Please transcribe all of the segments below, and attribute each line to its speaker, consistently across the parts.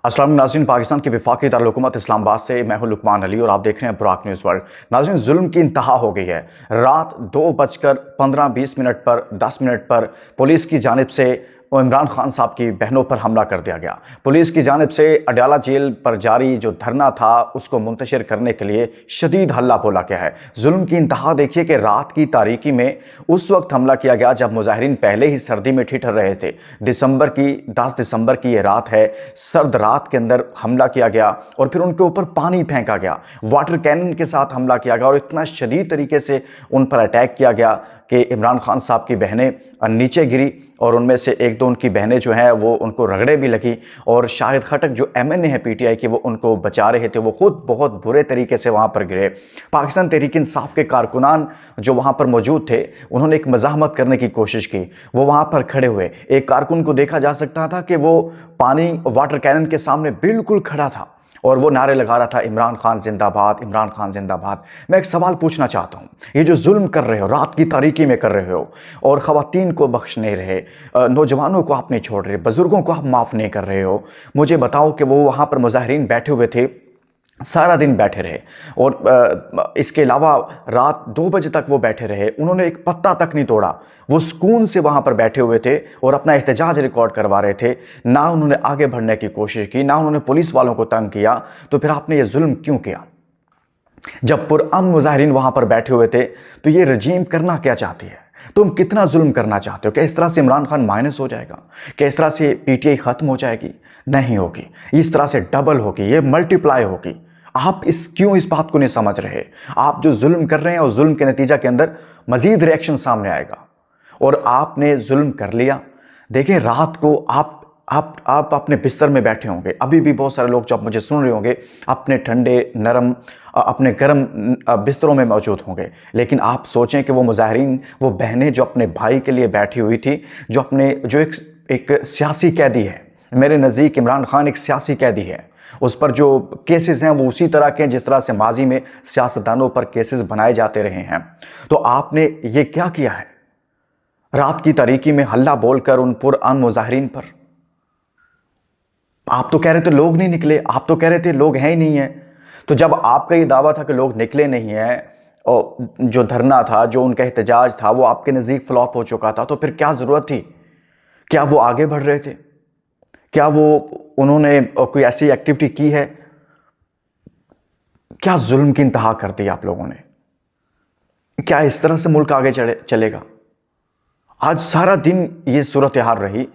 Speaker 1: अस्सलाम नाज़रीन, पाकिस्तान की वफाकी दारुल-हुकूमत इस्लामाबाद से मैं हूं लुकमान अली और आप देख रहे हैं बुराक न्यूज़ वर्ल्ड। नाज़रीन, जुल्म की इंतहा हो गई है। रात 2:15-20 पर 10 मिनट पर पुलिस की जानिब से इमरान खान साहब की बहनों पर हमला कर दिया गया। पुलिस की जानिब से अडयाला जेल पर जारी जो धरना था उसको मुंतशिर करने के लिए शदीद हल्ला बोला गया है। जुल्म की इंतहा देखिए कि रात की तारीकी में उस वक्त हमला किया गया जब मुजाहिरीन पहले ही सर्दी में ठिठुर रहे थे। 10 दिसंबर की ये रात है। सर्द रात के अंदर हमला किया गया और फिर उनके ऊपर पानी फेंका गया, वाटर कैनन के साथ हमला किया गया और इतना शदीद तरीके से उन पर अटैक किया गया कि इमरान खान साहब की बहनें नीचे गिरी और उनमें से एक दो उनकी बहनें जो हैं वो उनको रगड़े भी लगी। और शाहिद खटक जो MNA है PTI की, वो उनको बचा रहे थे, वो खुद बहुत बुरे तरीके से वहाँ पर गिरे। पाकिस्तान तहरीक इंसाफ के कारकुनान जो वहाँ पर मौजूद थे उन्होंने एक मज़ाहमत करने की कोशिश की। वो वहाँ पर खड़े हुए, एक कारकुन को देखा जा सकता था कि वो पानी वाटर कैनन के सामने बिल्कुल खड़ा था और वो नारे लगा रहा था, इमरान खान जिंदाबाद, इमरान खान जिंदाबाद। मैं एक सवाल पूछना चाहता हूँ, ये जो जुल्म कर रहे हो, रात की तारीकी में कर रहे हो और ख़वातीन को बख्श नहीं रहे, नौजवानों को आप नहीं छोड़ रहे, बुज़ुर्गों को आप माफ़ नहीं कर रहे हो, मुझे बताओ कि वो वहाँ पर मुजाहिरीन बैठे हुए थे, सारा दिन बैठे रहे और इसके अलावा रात 2 बजे तक वो बैठे रहे, उन्होंने एक पत्ता तक नहीं तोड़ा, वो सुकून से वहाँ पर बैठे हुए थे और अपना एहतजाज रिकॉर्ड करवा रहे थे। ना उन्होंने आगे बढ़ने की कोशिश की, ना उन्होंने पुलिस वालों को तंग किया। तो फिर आपने ये जुल्म क्यों किया? जब पुरअमन मुजाहिरीन वहाँ पर बैठे हुए थे तो ये रजीम करना क्या चाहती है? तुम कितना जुल्म करना चाहते हो? क्या इस तरह से इमरान खान माइनस हो जाएगा? क्या इस तरह से PTI ख़त्म हो जाएगी? नहीं होगी, इस तरह से डबल होगी, ये मल्टीप्लाई होगी। आप क्यों इस बात को नहीं समझ रहे? आप जो जुल्म कर रहे हैं और जुल्म के नतीजा के अंदर मजीद रिएक्शन सामने आएगा और आपने जुल्म कर लिया। देखिए, रात को आप अपने बिस्तर में बैठे होंगे, अभी भी बहुत सारे लोग जो आप मुझे सुन रहे होंगे अपने ठंडे नरम अपने गर्म बिस्तरों में मौजूद होंगे, लेकिन आप सोचें कि वो मुजाहिरीन, वो बहनें जो अपने भाई के लिए बैठी हुई थी, जो एक सियासी कैदी है, मेरे नज़दीक इमरान खान एक सियासी कैदी है, उस पर जो केसेस हैं वो उसी तरह के हैं जिस तरह से माजी में सियासतदानों पर केसेस बनाए जाते रहे हैं। तो आपने ये क्या किया है? रात की तारीकी में हल्ला बोलकर उन पुरअमन मुजाहिरीन पर। आप तो कह रहे थे लोग नहीं निकले, आप तो कह रहे थे लोग हैं ही नहीं है। तो जब आपका ये दावा था कि लोग निकले नहीं हैं और जो धरना था, जो उनका एहतजाज था, वो आपके नज़दीक फ्लॉप हो चुका था, तो फिर क्या ज़रूरत थी? क्या वो आगे बढ़ रहे थे? क्या उन्होंने कोई ऐसी एक्टिविटी की है? क्या जुल्म की इंतहा कर दी आप लोगों ने? क्या इस तरह से मुल्क आगे चलेगा? आज सारा दिन ये सूरत हाल रही,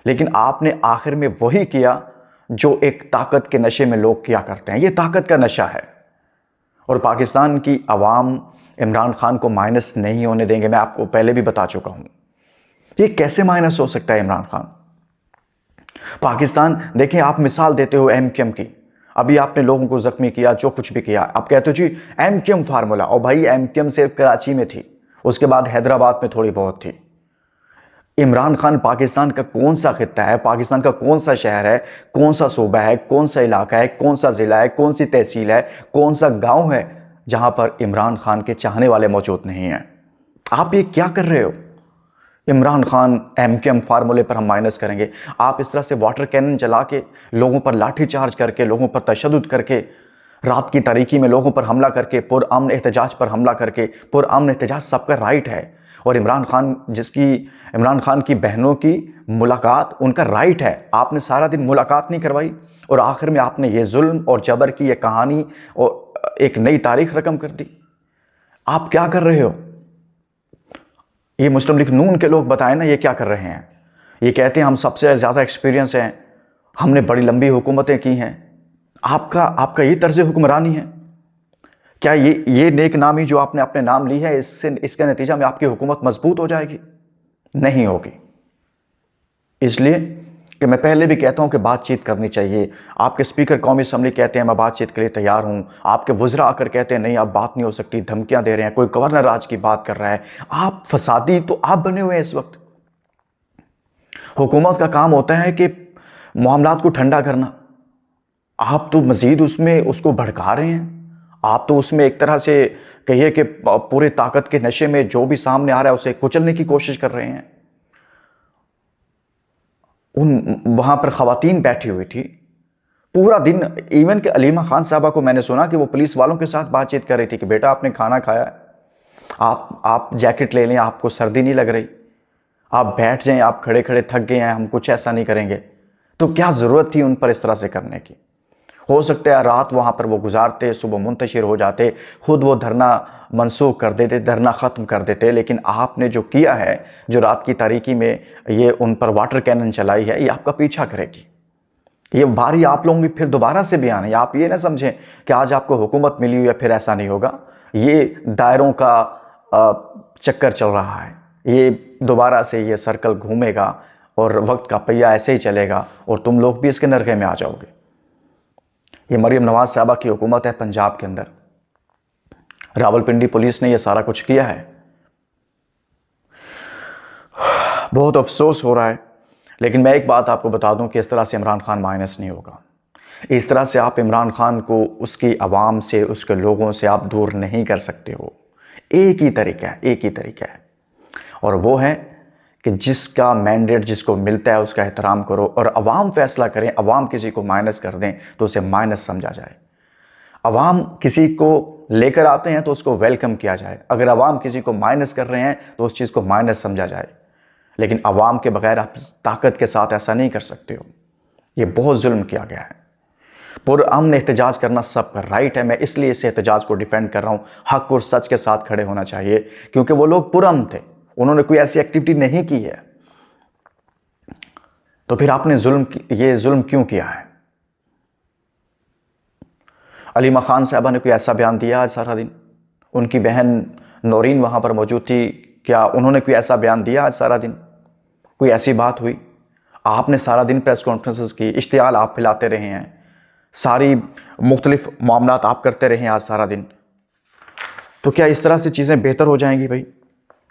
Speaker 1: लेकिन आपने आखिर में वही किया जो एक ताकत के नशे में लोग किया करते हैं। ये ताकत का नशा है और पाकिस्तान की आवाम इमरान खान को माइनस नहीं होने देंगे। मैं आपको पहले भी बता चुका हूं। ये कैसे माइनस हो सकता है इमरान खान? पाकिस्तान, देखिए, आप मिसाल देते हो MQM की, अभी आपने लोगों को जख्मी किया, जो कुछ भी किया, आप कहते हो जी MQM फार्मूला, और भाई MQM सिर्फ कराची में थी, उसके बाद हैदराबाद में थोड़ी बहुत थी। इमरान खान पाकिस्तान का कौन सा खित्ता है, पाकिस्तान का कौन सा शहर है, कौन सा सूबा है, कौन सा इलाका है, कौन सा ज़िला है, कौन सी तहसील है, कौन सा गांव है जहां पर इमरान खान के चाहने वाले मौजूद नहीं हैं? आप ये क्या कर रहे हो? इमरान खान MQM फार्मूले पर हम माइनस करेंगे। आप इस तरह से वाटर कैनन चला के, लोगों पर लाठी चार्ज करके, लोगों पर तशद्दुद करके, रात की तारीकी में लोगों पर हमला करके, पुरअमन एहतजाज पर हमला करके, पुरअमन एहतजाज सबका राइट है और इमरान खान की बहनों की मुलाकात उनका राइट है। आपने सारा दिन मुलाकात नहीं करवाई और आखिर में आपने ये जुल्म और जबर की ये कहानी और एक नई तारीख रकम कर दी। आप क्या कर रहे हो? ये मुस्लिम लीग नून के लोग बताएं ना, ये क्या कर रहे हैं? ये कहते हैं हम सबसे ज़्यादा एक्सपीरियंस हैं, हमने बड़ी लंबी हुकूमतें की हैं। आपका ये तर्ज हुक्मरानी है क्या? ये नेक नामी जो आपने अपने नाम ली है, इसके नतीजा में आपकी हुकूमत मजबूत हो जाएगी? नहीं होगी। इसलिए कि मैं पहले भी कहता हूं कि बातचीत करनी चाहिए। आपके स्पीकर कौमी असम्बली कहते हैं मैं बातचीत के लिए तैयार हूं, आपके वज़रा आकर कहते हैं नहीं अब बात नहीं हो सकती, धमकियां दे रहे हैं, कोई गवर्नर आज की बात कर रहा है। आप फसादी तो आप बने हुए हैं इस वक्त। हुकूमत का काम होता है कि मामलात को ठंडा करना, आप तो मजीद उसको भड़का रहे हैं। आप तो उसमें एक तरह से कहिए कि पूरे ताकत के नशे में जो भी सामने आ रहा है उसे कुचलने की कोशिश कर रहे हैं। वहां पर ख़वातीन बैठी हुई थी, पूरा दिन। इवन कि अलीमा खान साहबा को मैंने सुना कि वो पुलिस वालों के साथ बातचीत कर रही थी कि बेटा आपने खाना खाया है, आप जैकेट ले लें, आपको सर्दी नहीं लग रही, आप बैठ जाएं, आप खड़े खड़े थक गए हैं, हम कुछ ऐसा नहीं करेंगे। तो क्या ज़रूरत थी उन पर इस तरह से करने की? हो सकता है रात वहाँ पर वो गुजारते, सुबह मुंतशिर हो जाते, खुद वो धरना मनसूख कर देते, धरना ख़त्म कर देते। लेकिन आपने जो किया है, जो रात की तारीकी में ये उन पर वाटर कैनन चलाई है, ये आपका पीछा करेगी। ये बारी आप लोगों की फिर दोबारा से भी आनी है। आप ये ना समझें कि आज आपको हुकूमत मिली हुई है फिर ऐसा नहीं होगा। ये दायरों का चक्कर चल रहा है, ये दोबारा से ये सर्कल घूमेगा और वक्त का पहिया ऐसे ही चलेगा और तुम लोग भी इसके नरके में आ जाओगे। ये मरीम नवाज साहबा की हुकूमत है पंजाब के अंदर, रावलपिंडी पुलिस ने ये सारा कुछ किया है। बहुत अफसोस हो रहा है, लेकिन मैं एक बात आपको बता दूं कि इस तरह से इमरान खान माइनस नहीं होगा। इस तरह से आप इमरान खान को उसकी आवाम से, उसके लोगों से आप दूर नहीं कर सकते हो। एक ही तरीका है, एक ही तरीका है, और वो है कि जिसका मैंडेट जिसको मिलता है उसका एहतराम करो और अवाम फैसला करें। अवाम किसी को माइनस कर दें तो उसे माइनस समझा जाए। अवाम किसी को लेकर आते हैं तो उसको वेलकम किया जाए। अगर अवाम किसी को माइनस कर रहे हैं तो उस चीज़ को माइनस समझा जाए। लेकिन अवाम के बगैर आप ताकत के साथ ऐसा नहीं कर सकते हो। ये बहुत जुल्म किया गया है। पुरअमन एहतजाज करना सबका राइट है। मैं इसलिए इस एहतजाज को डिफेंड कर रहा हूँ। हक और सच के साथ खड़े होना चाहिए, क्योंकि वो लोग पुरअमन थे, उन्होंने कोई ऐसी एक्टिविटी नहीं की है। तो फिर आपने ये जुल्म क्यों किया है? अलीमा खान साहबा ने कोई ऐसा बयान दिया आज सारा दिन? उनकी बहन नौरीन वहाँ पर मौजूद थी, क्या उन्होंने कोई ऐसा बयान दिया आज सारा दिन? कोई ऐसी बात हुई? आपने सारा दिन प्रेस कॉन्फ्रेंसेस की, इश्तिहाल आप फैलाते रहे हैं, सारी मुख्तलिफ मामलात आप करते रहे हैं आज सारा दिन। तो क्या इस तरह से चीज़ें बेहतर हो जाएंगी? भाई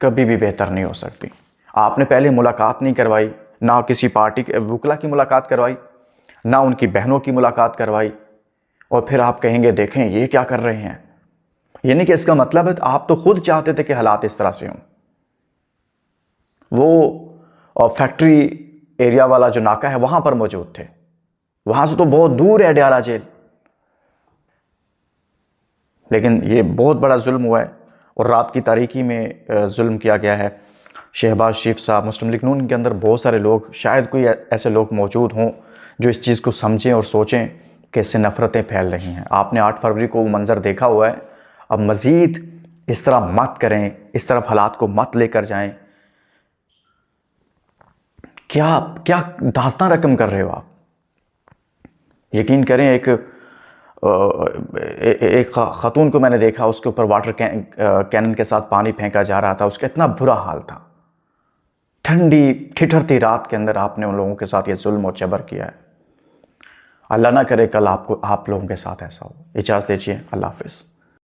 Speaker 1: कभी भी बेहतर नहीं हो सकती। आपने पहले मुलाकात नहीं करवाई, ना किसी पार्टी के वकला की मुलाकात करवाई, ना उनकी बहनों की मुलाकात करवाई, और फिर आप कहेंगे देखें ये क्या कर रहे हैं। यानी कि इसका मतलब है आप तो खुद चाहते थे कि हालात इस तरह से हों। वो फैक्ट्री एरिया वाला जो नाका है वहां पर मौजूद थे, वहां से तो बहुत दूर है अडयाला जेल। लेकिन ये बहुत बड़ा जुल्म हुआ है और रात की तारीकी में जुल्म किया गया है। शहबाज शरीफ साहब, मुस्लिम लीग नून के अंदर बहुत सारे लोग, शायद कोई ऐसे लोग मौजूद हों जो इस चीज़ को समझें और सोचें कि इससे नफ़रतें फैल रही हैं। आपने 8 फरवरी को वो मंज़र देखा हुआ है। अब मज़ीद इस तरह मत करें, इस तरफ हालात को मत लेकर जाएं। क्या क्या दास्तां रकम कर रहे हो आप? यकीन करें, एक ख़तून को मैंने देखा, उसके ऊपर वाटर कैनन के साथ पानी फेंका जा रहा था, उसका इतना बुरा हाल था। ठंडी ठिठुरती रात के अंदर आपने उन लोगों के साथ ये जुल्म और जबर किया है। अल्लाह ना करे कल आप लोगों के साथ ऐसा हो। इजाज़त दीजिए, अल्लाह हाफ़िज़।